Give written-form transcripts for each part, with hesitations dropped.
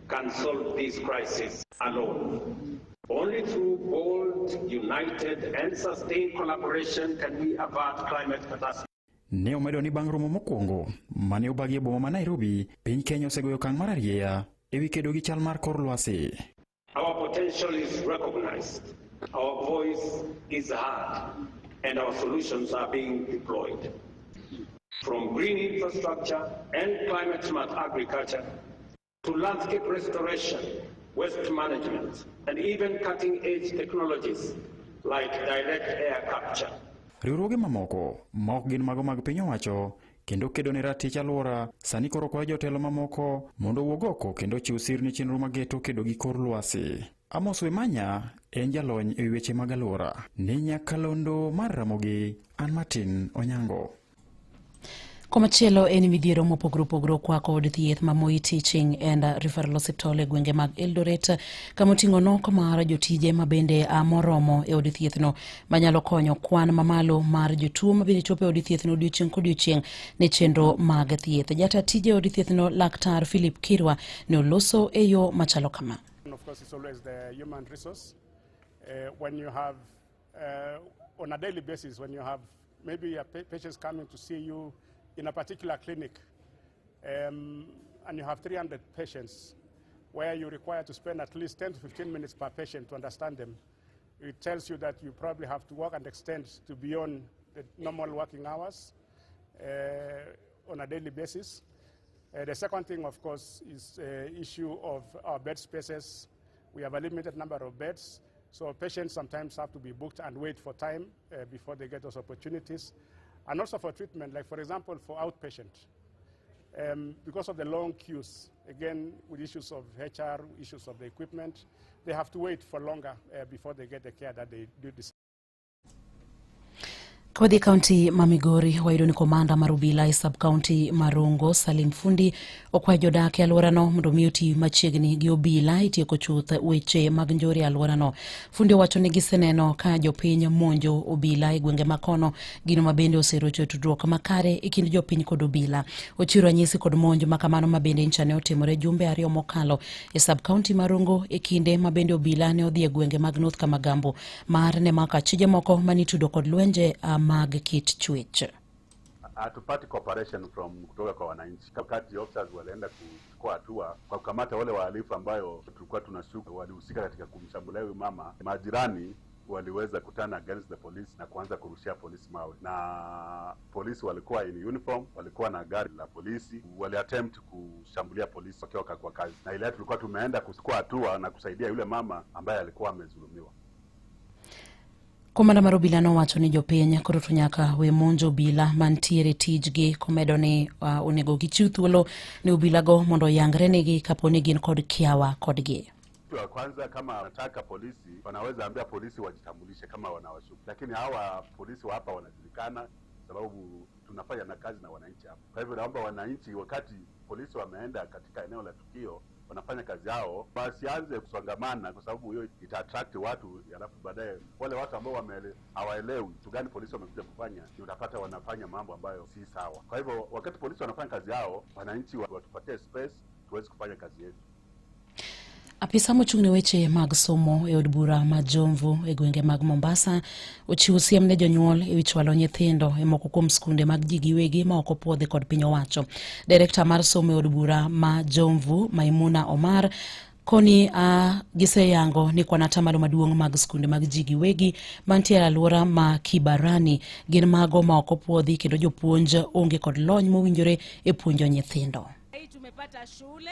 can solve this crisis alone. Only through bold, united, and sustained collaboration can we avert climate catastrophe. Ne omedo ni bang' romo mokwongo mane obagi e boma ma Nairobi, piny Kenya osegoyo okang' mar arieya ewi kedo gi chal mar kor lwasi. Our potential is recognized, our voice is heard, and our solutions are being deployed. From green infrastructure and climate-smart agriculture to landscape restoration, waste management, and even cutting-edge technologies like direct air capture. Riwruoge mamoko ma ok gin mago mag piny owacho kendo kedo ne ratich alwora sani koro kwayo jotelo mamoko mondo owuog oko kendo chiw sir ni chenro mageto kedo gi kor lwasi. Amos Wemanya en jalony e weche mag alwora. Ne Nyakalondo mar Ramogi, An Martin Onyango. Komachielo en midhiero mopogore opogore kwako od thieth ma Moi Teaching and Referral Hospital e gwenge mag Eldoret kama oting'o nok mar jotije ma bende moromo e od thiethno manyalo konyo kwan mamalo mar jotuo ma bende chopo e od thiethno odiochieng' kodiochieng' ne chenro mag thieth. Jata tije od thiethno Laktar Philip Kirwa ne oloso e yo machalo kama. Of course, it's always the human resource. When you have, on a daily basis, when you have maybe patients coming to see you in a particular clinic, and you have 300 patients, where you require to spend at least 10 to 15 minutes per patient to understand them, it tells you that you probably have to work and extend to beyond the normal working hours on a daily basis. The second thing, of course, is the issue of our bed spaces. We have a limited number of beds, so patients sometimes have to be booked and wait for time before they get those opportunities. And also for treatment, like for example, for outpatient. Because of the long queues, again, with issues of HR, issues of the equipment, they have to wait for longer before they get the care that they do this. Kwadhi County Mamigori wayudo ni komanda mar obila e sub-county Marungo Salim Fundi okwayo jodak e alworano mondo omi oti machiegni gi obila e tieko chuth weche mag njore e alworano. Fundi owacho ni giseneno ka jopiny monjo obila e gwenge makono, gino mabende oserocho tudruok makare e kind jopiny kod obila. Ochiwo ranyisi kod monjo makamano mabende nchane otimore jumbe 2 mokalo e sub-county Marungo e kinde mabende obila ne odhi e gwenge mag North Kamagambo mar ne maka chije moko manitudo kod lwenje mag kit chwech. Hatupati cooperation kutoka kwa wananchi. Wakati officers walienda kuchukua hatua kwa kukamata wale wahalifu ambayo tulikuwa tunashuku walihusika katika kumshambulia huyu mama, majirani waliweza kutana against the police na kuanza kurushia polisi mawe. Na polisi walikuwa in uniform, walikuwa na gari la polisi, waliattempt kushambulia polisi wakiwa kwa kazi. Na ile tulikuwa tumeenda kuchukua hatua na kusaidia yule mama ambaye alikuwa amezulumiwa. Komanda mar obila nowacho ni jopiny koro to nyaka we monjo obila mantiere tijgi komedo ni onego gichiw thuolo ni obilago mondo yangre negi kapo ni gin kod kiawa kodgi. Kwanza kama wanataka polisi wanaweza ambia polisi wajitambulishe kama wanawashuku, lakini hawa polisi wa hapa wanajulikana sababu tunafanya na kazi na wananchi hapa. Kwa hivyo naomba wananchi wakati polisi wameenda katika eneo la tukio wanafanya kazi yao, basi anze kusongamana kwa sababu hiyo ita-attract watu, alafu baadaye wale watu ambao hawaelewi kitu gani polisi wamekuja kufanya, ni utapata wanafanya mambo ambayo si sawa. Kwa hivyo wakati polisi wanafanya kazi yao, wananchi watupatie space tuweze kufanya kazi yetu. Apisa mochung'ne weche mag somo e od bura ma Jomvu e gwenge mag Mombasa ochiwo siem ne jonyuol e wi chwalo nyithindo e moko kuom skunde mag ji giwegi ma ok opuodhi kod piny owacho. Direkta mar somo e od bura ma Jomvu Maimuna Omar koni giseyango ni kwan atamalo maduong' mag skunde mag ji giwegi mantiere alwora ma Kibarani gin mago ma ok opuodhi kendo jopuonj onge kod lony mowinjore e puonjo nyithindo. Tumepata shule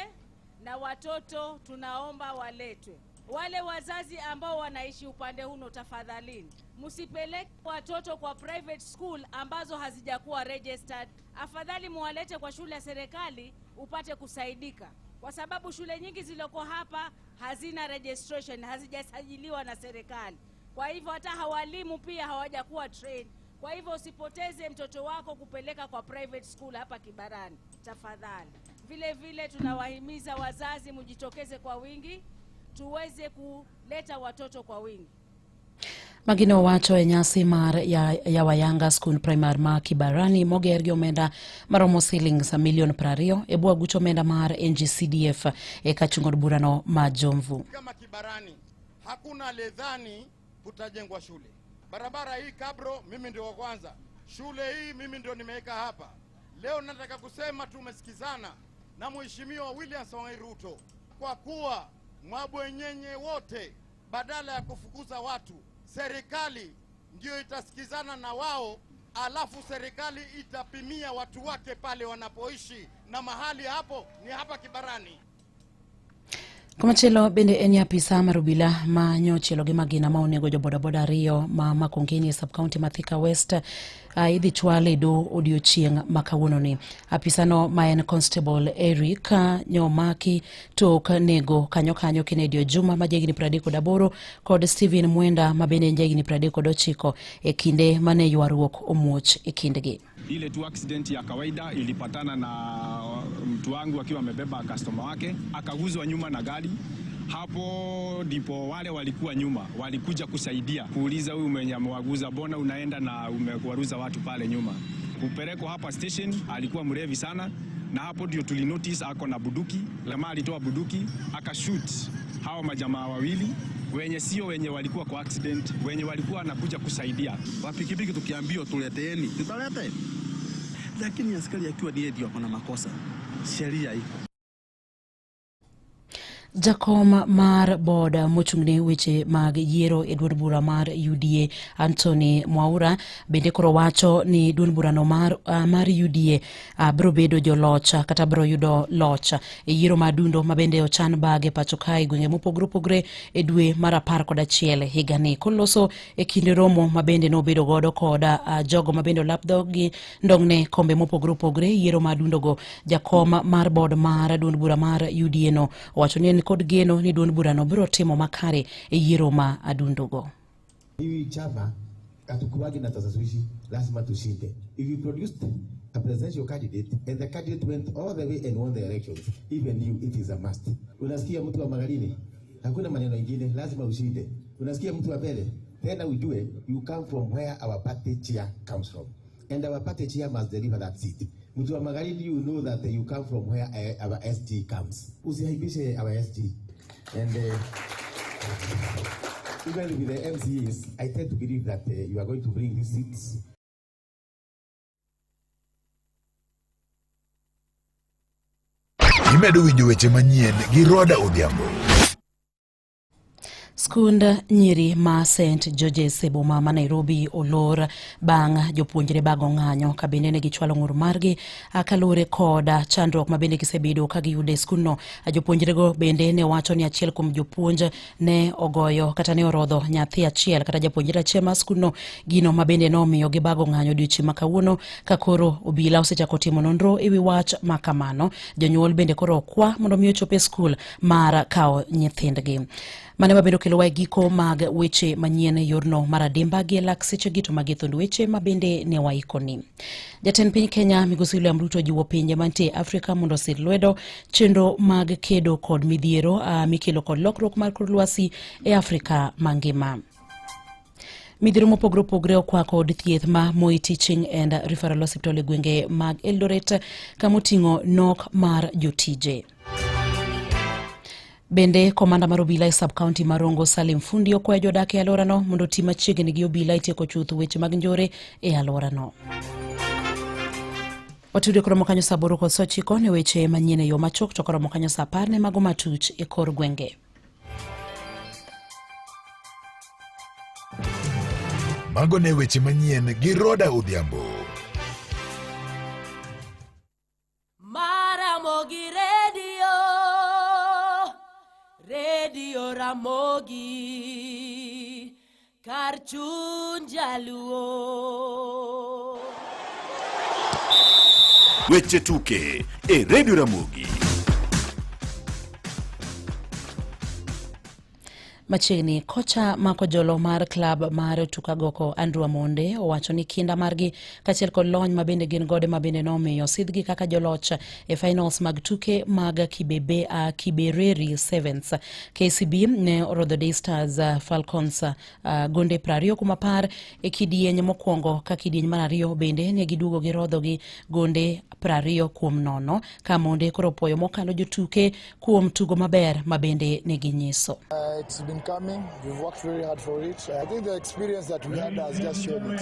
na watoto tunaomba waletwe. Wale wazazi ambao wanaishi upande huno, tafadhalini msipeleke watoto kwa private school ambazo hazijakuwa registered. Afadhali muwalete kwa shule ya serikali upate kusaidika, kwa sababu shule nyingi zilizoko hapa hazina registration, hazijasajiliwa na serikali. Kwa hivyo hata hawalimu pia hawajakuwa trained. Kwa hivyo usipoteze mtoto wako kupeleka kwa private school hapa Kibarani, tafadhali. Vile vile tunawahimiza wazazi mjitokeze kwa wingi tuweze kuleta watoto kwa wingi. Magino wacho e nyasi mar Yawayanga School Primary ma Kibarani moger gi omenda maromo shillings $1,20,000 e bwo aguch omenda mar NGCDF e kachungod burano ma Jomvu. Kama Kibarani hakuna ledhani kutajengwa shule. Barabara hii Kabro mimi ndio wa kwanza. Shule hii mimi ndio nimeweka hapa. Leo nataka kusema tumesikizana na Mheshimiwa William Samoei Ruto kwa kuwa mabwenyenye wote badala ya kufukuza watu, serikali ndio itasikizana na wao, alafu serikali itapimia watu wake pale wanapoishi, na mahali hapo ni hapa Kibarani. Komachelo bende en apisa marubila ma nyochelo gi magina ma onego jo bodaboda Rio ma Makongeni subcounty ma Thika West idhi chwale do odiochieng' makawuono ni. Apisa no ma en Constable Eric nyomaki tok nego kanyo Kennedy Juma ma jegni 38 kod Steven Mwenda ma bende jegni 39 e kinde mane ywaruok omuoch e kindegi. Ile tu accident ya kawaida ilipatana na mtu wangu akiwa amebeba customer wake, akaguzwa nyuma na gari. Hapo ndipo wale walikuwa nyuma walikuja kusaidia, kuuliza huyu mwenye amewaguza bona unaenda na umewaruza watu pale nyuma. Kupelekwa hapa station, alikuwa mrevi sana, na hapo ndio tulinotice ako na buduki. Jamaa alitoa buduki akashoot hao majamaa wawili wenye walikuwa kwa accident, wenye walikuwa nakuja kusaidia. Wapikipiki tukiambiwa tuleteeni, tutalete. Lakini askari akiwa ndio kuna makosa. Sheria iko. Jakom mar boda mochung'ne weche mag yiero e duond bura mar UDA Anthony Mwaura bende koro wacho ni duond burano mar UDA bro bedo joloch kata bro yudo loch e yiero madundo mabende ochan bage pacho kae gwenge mopogre e dwe mar 11 higani, koloso e kinde romo mabende no bedo godo koda jogo mabende lapdhogi ndongne kombe mopogre yiero madundo go. Jakom mar bod mar duond bura mar UDA no wacho ni kod geno ni duond burano biro timo makare e yiero ma adundogo. Hii chama hatukubagi na tasasuishi, lazima tushinde. If you produced a presidential candidate and the candidate went all the way and won the elections, even you, it is a must. Unasikia mtu wa Magarini, hakuna maneno ingine, lazima ushinde. Unasikia mtu wa Bele, tena ujue you come from where our party chair comes from, and our party chair must deliver that seat. Mtu wa Magarini, you know that you come from where our SG comes. Usihaibishe our SG. And even with the MCAs, I tend to believe that you are going to bring these seats. Imedo winjo weche manyien gi Roda Odhiambo. Skund nyiri ma St. George's e boma ma Nairobi olor bang' jopuonjre bago ng'anyo ka bende ne gichwalo ng'ur margi kalure koda chandruok ma bende gisebedo ka giyude skundno. Jopuonjrego bende ne wacho ni achiel kuom jopuonj ne ogoyo kata ne orodho nyathi achiel kata japuonjre achiel ma skundno, gino ma bende nomiyo gibago ng'anyo odiochieng' makawuono ka koro obila osechako timo nonro ewi wach makamano. Jonyuol bende koro kwa mondo mi ochope skul mar kawo nyithindgi. Mane mabedo kelo wa giko mag weche manyien yorno maradimba gi lak seche gito magethond weche mabende ne waikoni. Jatend piny Kenya Migosi William Ruto jiwo pinje mantie Afrika mondo sir lwedo chenro mag kedo kod midhiero mikelo kod lokruok mar kor lwasi e Afrika mangima. Midhiero mopogre okwako od thieth ma Moi Teaching and Referral Hospital e gwenge mag Eldoret kamoting'o nok mar jotije. Bende komanda mar obila e subcounty Marongo Salim Fundi okwayo jodak e alworano mondo tim machiegni gi obila itieko chuth weche mag njore e alworano. Watudo koro mokanyo saa 8 kod saa 9 ne weche manyien e yo machok, to koro mokanyo saa 10 ne mago matuch e kor gwenge. Mago ne weche manyien gi Roda Odhiambo. Maramogi Radio Ramogi kar chuny jaluo. Weche tuke e Radio Ramogi. Machiegni kocha makojolo mar klab mar Tukagoko Andrew Amonde owacho ni kinda margi kachiel kod lony mabende gin gode mabende nomiyo sidhgi kaka joloch e finals mag tuke mag Kibereri Sevens. KCB ne orodho Daystars Falcons gonde 20-10 e kidieny mokwongo ka kidieny mar ariyo bende ne giduogo girodho gi gonde 20-0 ka Amonde koro puoyo mokalo jotuke kuom tugo maber mabende ne ginyiso. It's been coming. We've worked very hard for it. I think the experience that we had has just shown it.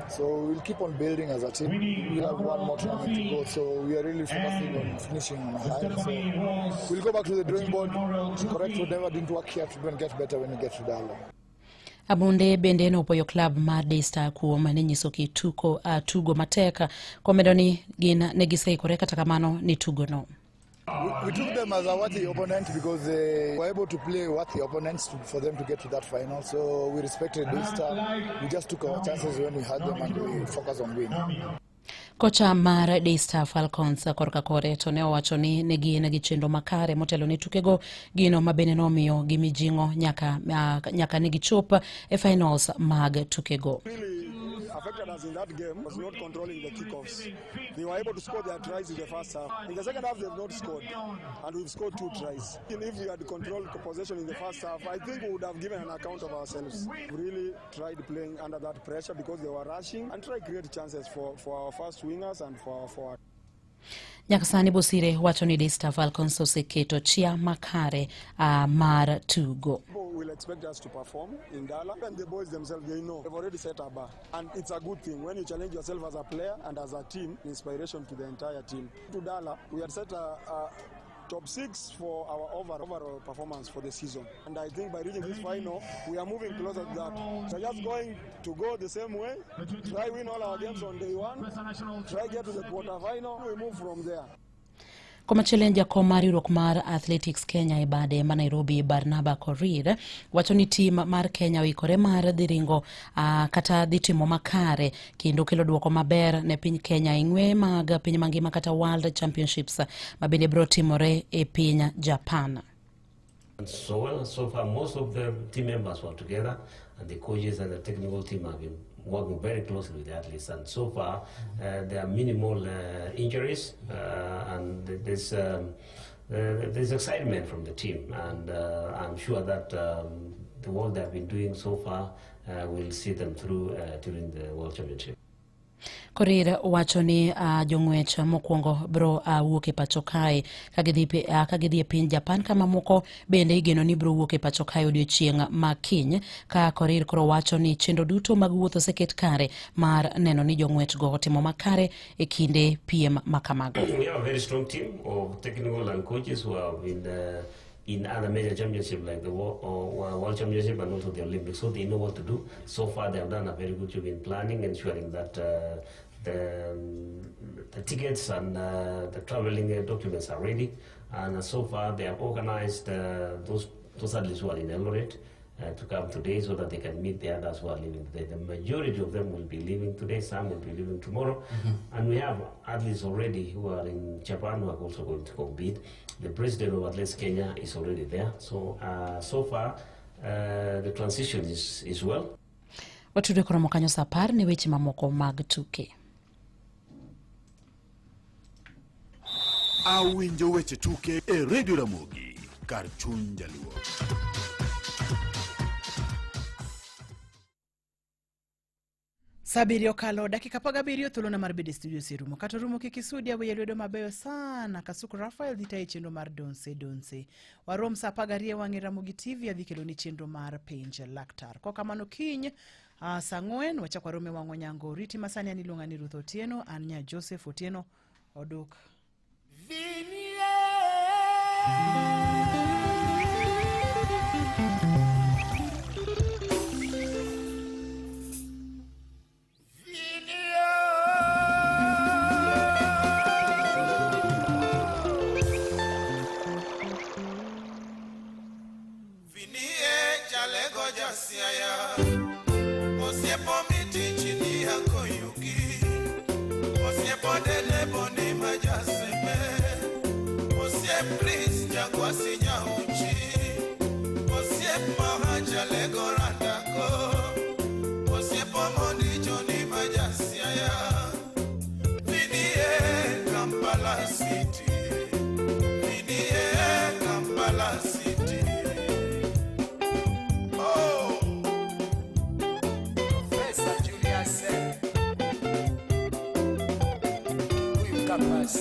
So we'll keep on building as a team. We'll have one more tournament to go. So we are really focusing on finishing on a high. So we'll go back to the drawing board, correct whatever didn't work here to get better when we get to Dala. Amonde bende nopuoyo klab mar Daystar kuom nenyiso ki tugo mateka komedo ni gin negiseikore kata kamano ni tugo no. We took them as a worthy opponent because they were able to play worthy opponents for them to get to that final. So we respected Daystar. We just took our chances when we had them and we focused on winning. Kocha mar Daystar Falcons korka kore to ne owacho ni negin gi chenro makare motelo ni tukego gino mabene nomiyo gimijingo nyaka ne gichop e finals mag tukego. Affected us in that game was not controlling the kickoffs. They were able to score their tries in the first half. In the second half, they have not scored, and we've scored 2 tries. If we had controlled possession in the first half, I think we would have given an account of ourselves. We really tried playing under that pressure because they were rushing and tried to create chances for our first wingers and for our forward. Nyakasani Bosire wacho ni Daystar Falcons oseketo chia makare mar tugo. Will expect us to perform in Dala, and the boys themselves, they know they've already set a bar, and it's a good thing when you challenge yourself as a player and as a team, inspiration to the entire team. To Dala, we had set a top 6 for our overall performance for the season, and I think by reaching this final, we are moving closer to that. So just going to go the same way, try win all our games on day 1, try get to the quarter final, we move from there. Koma challenge kom mar riwruok mar Athletics Kenya e bade ma Nairobi Barnaba Korir wacho ni tim mar Kenya oikore mar dhiringo kata dhi timo makare kendo kelo duoko maber ne piny Kenya ing'we mag piny mangima kata World Championships mabende bro timore e piny Japan. So far most of the team members were together, and the coaches and the technical team have been working very closely with the athletes, and so far there are minimal injuries, and there's excitement from the team, and I'm sure that the work they've been doing so far will see them through during the World Championship. Korir wacho ni jong'wech mokwongo bro wuok e pacho kae ka gidhi e piny Japan, kama moko bende igeno ni bro wuok e pacho kae odiochieng' makiny, ka Korir koro wacho ni chenro duto mag wuoth oseket kare mar neno ni jong'wech go otimo makare e kinde piem makamago. We have a very strong team of technical and coaches who have been in other major championships like the World Championship and also the Olympics, so they know what to do. So far they have done a very good job in planning, ensuring that the tickets and the traveling documents are ready, and so far they have organized those athletes who are in Eldoret to come today so that they can meet the others who are leaving today. The majority of them will be leaving today, some will be leaving tomorrow, and we have athletes already who are in Japan who are also going to compete. The president of Athletics Kenya is already there, so so far the transition is well. Watude koromo kanyo sapar ne weche mamoko mag tuke. Awinjo weche tuke e Radio Ramogi kar chuny jaluo. Sabirio kalo dakika 17 thulona mar bede studio serumo kato rumo kikisudia we lwedo mabeyo sana Kasuku Rafael dhita chendo mar donse warom sa 12 wangi Ramogi TV adhikelo ni chendo mar penj laktar kwa kamano kiny saa 4 wachakwa rome wango nyango riti masani anilunga ni Ruth Otieno anya Joseph Otieno oduk Please, Jaguar, Sinya Uchi, Osiep Mahaji. Kampala City. Oh, Professor Julius Huyu Kapas.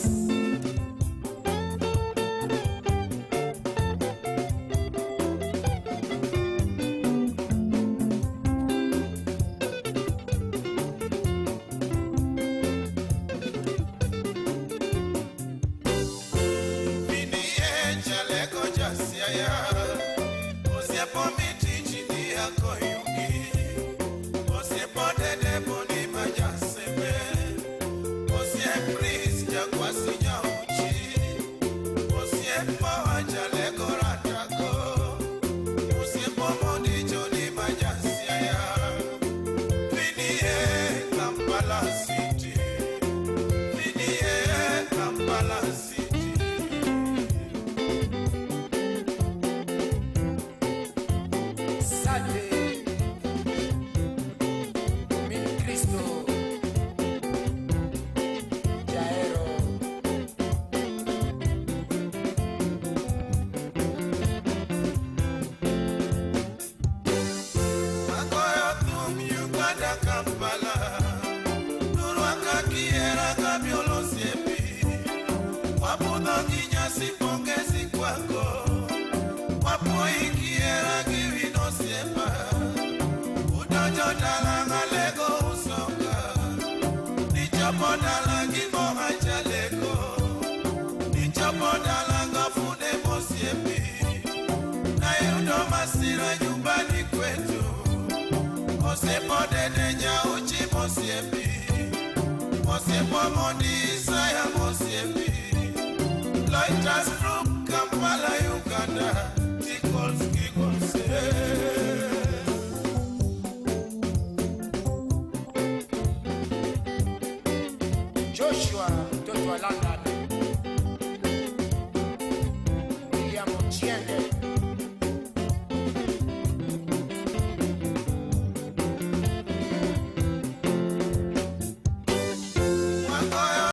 Loiters from Kampala, Uganda, tickles, giggles, Joshua, London, William Ochiende.